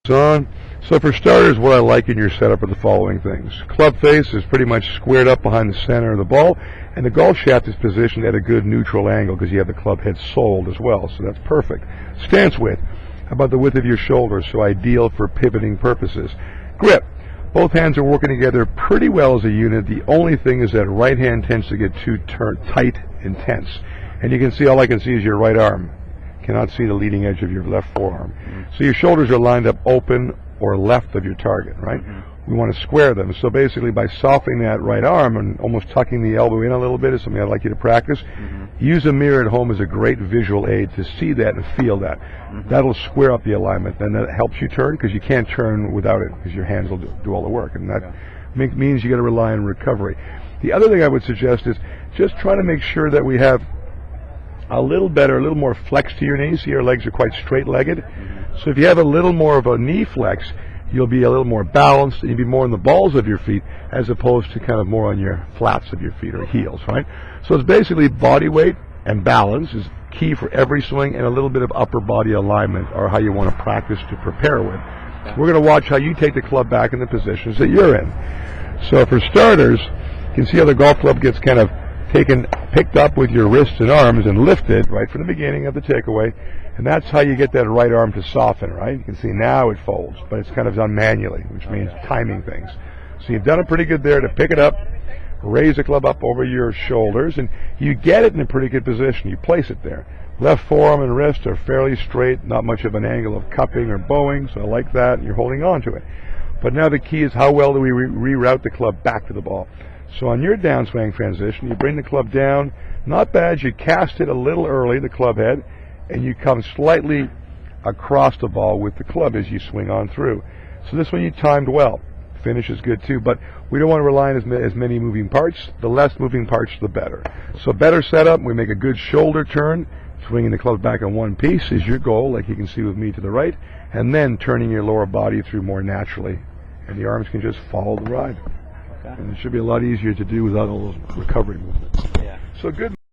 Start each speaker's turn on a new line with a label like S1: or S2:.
S1: On. So for starters, what I like in your setup are the following things. Club face is pretty much squared up behind the center of the ball, and the golf shaft is positioned at a good neutral angle because you have the club head soled as well, so that's perfect. Stance width, how about the width of your shoulders, so ideal for pivoting purposes. Grip, both hands are working together pretty well as a unit. The only thing is that right hand tends to get too tight and tense. And you can see, all I can see is your right arm. Cannot see the leading edge of your left forearm. So your shoulders are lined up open or left of your target, right? We want to square them. So basically by softening that right arm and almost tucking the elbow in a little bit is something I'd like you to practice. Use a mirror at home as a great visual aid to see that and feel that. That'll square up the alignment, and that helps you turn because you can't turn without it because your hands will do all the work, and that means you got to rely on recovery. The other thing I would suggest is just try to make sure that we have a little more flex to your knees. See, your legs are quite straight-legged. So if you have a little more of a knee flex, you'll be a little more balanced, and you'll be more on the balls of your feet as opposed to kind of more on your flats of your feet or heels, right? So it's basically body weight and balance is key for every swing, and a little bit of upper body alignment are how you want to practice to prepare with. We're going to watch how you take the club back in the positions that you're in. So for starters, you can see how the golf club gets kind of picked up with your wrists and arms and lifted right from the beginning of the takeaway, and that's how you get that right arm to soften, right? You can see now it folds, but it's kind of done manually, which means timing things. So you've done it pretty good there to pick it up, raise the club up over your shoulders, and you get it in a pretty good position. You place it there. Left forearm and wrist are fairly straight, not much of an angle of cupping or bowing, so I like that, and you're holding on to it. But now the key is how well do we reroute the club back to the ball. So on your downswing transition, you bring the club down, not bad, you cast it a little early, the club head, and you come slightly across the ball with the club as you swing on through. So this one you timed well. Finish is good too, but we don't want to rely on as many moving parts. The less moving parts, the better. So better setup, we make a good shoulder turn, swinging the club back in one piece is your goal, like you can see with me to the right, and then turning your lower body through more naturally, and the arms can just follow the ride. And it should be a lot easier to do without all those recovery movements. So good.